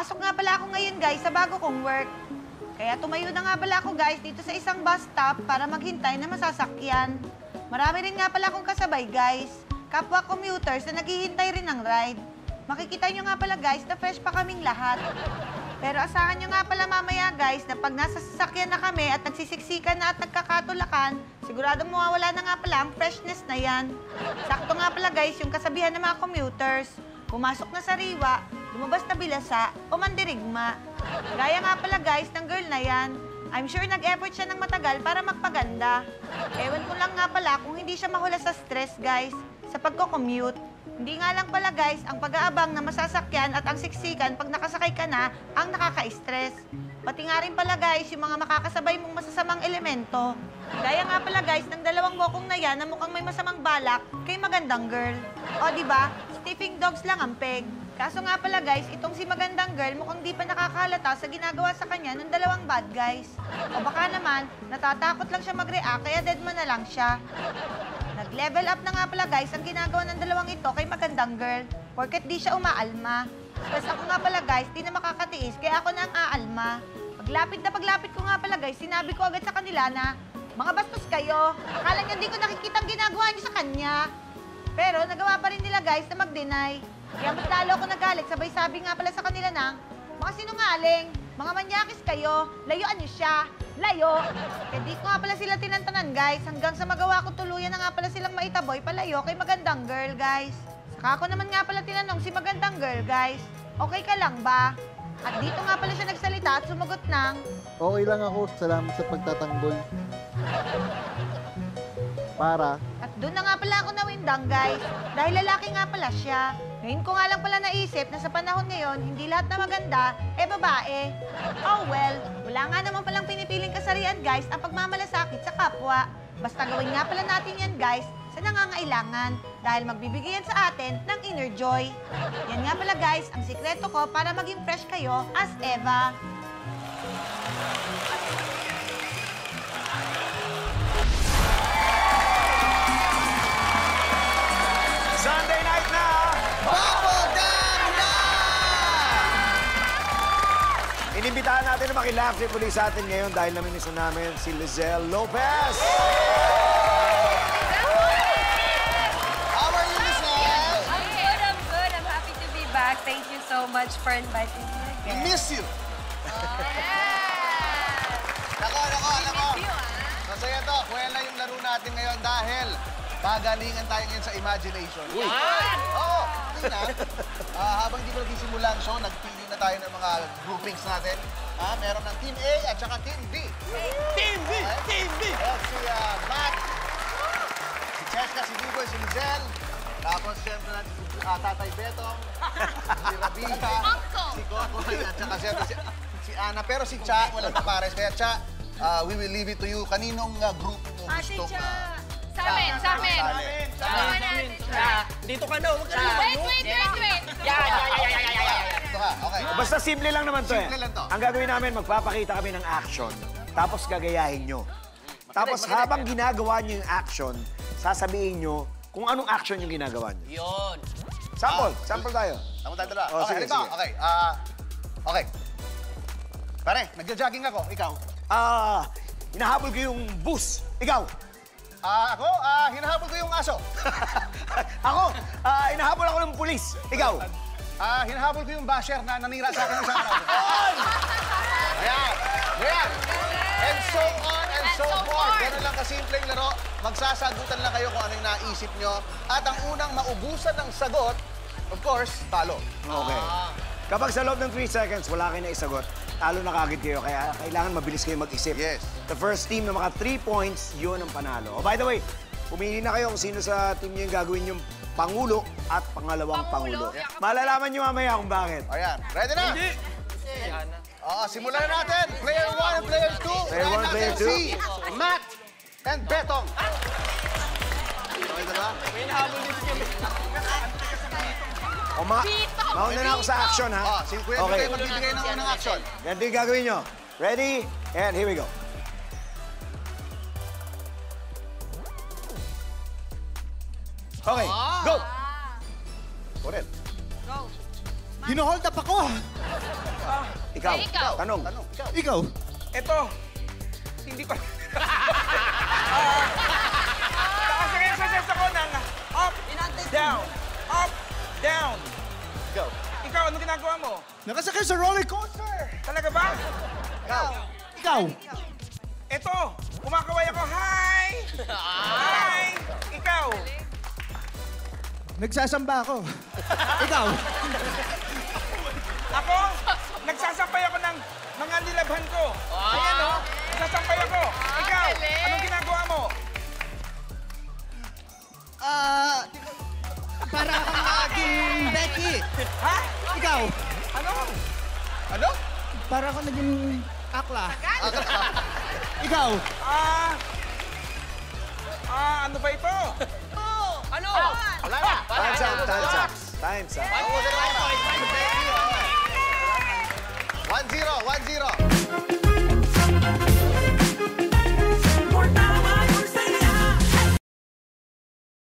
Papasok nga pala ako ngayon, guys, sa bago kong work. Kaya tumayo na nga pala ako, guys, dito sa isang bus stop para maghintay na masasakyan. Marami rin nga pala akong kasabay, guys. Kapwa commuters na naghihintay rin ng ride. Makikita nyo nga pala, guys, na fresh pa kaming lahat. Pero asahan nyo nga pala mamaya, guys, na pag nasa sasakyan na kami at nagsisiksikan na at nagkakatulakan, siguradong mawawala na nga pala ang freshness na yan. Sakto nga pala, guys, yung kasabihan ng mga commuters. Pumasok na sa riwa, lumabas na bilasa, o mandirigma. Gaya nga pala, guys, ng girl na yan. I'm sure nag-effort siya ng matagal para magpaganda. Ewan ko lang nga pala kung hindi siya mahula sa stress, guys, sa pagko-commute. Hindi nga lang pala, guys, ang pag-aabang na masasakyan at ang siksikan pag nakasakay ka na ang nakaka-stress. Pati nga rin pala, guys, yung mga makakasabay mong masasamang elemento. Gaya nga pala, guys, ng dalawang bokong na yan na mukhang may masamang balak kay magandang girl. O, di ba? Sniffing dogs lang ang peg. Kaso nga pala, guys, itong si magandang girl mukhang di pa nakakalata sa ginagawa sa kanya ng dalawang bad guys. O baka naman, natatakot lang siya mag-react kaya dead man na lang siya. Nag-level up na nga pala, guys, ang ginagawa ng dalawang ito kay magandang girl. Porket di siya umaalma. Tapos ako nga pala, guys, di na makakatiis kaya ako na ang aalma. Paglapit ko nga pala, guys, sinabi ko agad sa kanila na, mga bastos kayo, akala niyo di ko nakikita ang ginagawa niyo sa kanya. Pero nagawa pa rin nila, guys, na mag-deny. Kaya mas lalo ako nagalit, sabay sabi nga pala sa kanila na, mga sinungaling, mga manyakis kayo, layuan niyo siya, layo. Kaya di ko nga pala sila tinantanan, guys, hanggang sa magawa ko tuluyan na nga pala silang maitaboy palayo kay magandang girl, guys. Saka ako naman nga pala tinanong si magandang girl, guys, okay ka lang ba? At dito nga pala siya nagsalita at sumagot ng, Okay lang ako, salamat sa pagtatanggol. Para? At doon na nga pala ako nawindang, guys, dahil lalaki nga pala siya. Ngayon ko nga lang pala naisip na sa panahon ngayon, hindi lahat na maganda, babae. Oh well, wala nga naman palang pinipiling kasarian, guys, ang pagmamalasakit sa kapwa. Basta gawin nga pala natin yan, guys, sa nangangailangan dahil magbibigay yan sa atin ng inner joy. Yan nga pala, guys, ang sikreto ko para maging fresh kayo as Eva. Sunday night na! Bubblegum na! Inimbitahan natin na makilapsi muli sa atin ngayon dahil namimiss namin si Lizelle Lopez! How are you, Lizelle? I'm good, I'm good. I'm happy to be back. Thank you so much for inviting me We again. miss you. Nako. Miss you, Masaya to. Kuwela yung laro natin ngayon dahil pagalingan tayo ngayon sa imagination. Uy! Oo, tingnan. Habang di ko nagsisimula ang show, nagpili na tayo ng mga groupings natin. Meron ng Team A at saka Team B. Team B! Team B! Ayan, si Matt, si Cheska, si Duboy, si Lizelle. Tapos, siyempre natin si Tatay Betong, si Rabita, si Kokoy, at saka siyempre si Ana. Pero si Cha, walang kapares. Kaya Cha, we will leave it to you. Kaninong group mo gusto ka? Sa amin. Gawin natin siya. Dito ka na, huwag ka na. Wait. Ito ha, okay. Basta simple lang naman to Simple lang to. Ang gagawin namin, magpapakita kami ng action. Tapos gagayahin nyo. Tapos habang ginagawa nyo yung action, sasabihin nyo kung anong action yung ginagawa nyo. Yun. Sample tayo. Tama tayo dala. Oh, Okay, sige, ito. sige. Okay. Okay. Pare, nagja-jogging ako. Ikaw? Hinahabol ko yung bus. Ikaw? Ako? Hinahabol ko yung aso. Ako? Hinahabol ako ng pulis. Ikaw? Hinahabol ko yung basher na nanira sa akin sa araw. Ayan. And so on and so forth. Ganun lang kasimpleng laro. Magsasagutan lang kayo kung ano yung naisip nyo. At ang unang maubusan ng sagot, of course, talo. Okay. Kapag sa loob ng 3 seconds, wala kayo na isagot, talo na kagad kayo. Kaya kailangan mabilis kayo mag-isip. Yes. The first team na maka 3 points, yun ang panalo. Oh, by the way, pumili na kayo kung sino sa team niyo yung gagawin yung Pangulo at pangalawang Pangulo. Malalaman niyo mamaya kung bakit. Ayan. Ready na? Hindi. Simulan na natin. Player 1 and player 2. Player one, player two. Si Matt and Betong. Okay na ba? May nahabol dito kami. Mauna na ako sa action, ha? Si Kuya Okay. kayo magbibigay ng unang action. Ganito yung gagawin nyo. Ready? And here we go. Okay, go! Correct. Go. Hinohold up ako. Ikaw. Tanong. Ikaw. Ito. Hindi ko... Nakasakay ako ng up, down, up, down. Go. Ikaw, ano ginagawa mo? Nakasakay sa roller coaster. Talaga ba? Ikaw. Ito, kumakaway ako. Hi! Hi! Ikaw. Nagsasamba ako. Ikaw. Ako, nagsasampay ako ng mga nilabhan ko. Ayan, no? Nagsasampay ako. Ikaw, anong ginagawa mo? Para akong naging Becky. Ha? Ikaw. Ano? Para akong naging Akla. Ikaw. Ano ba ito? Wala na. Time's up. Time's up. Time's up.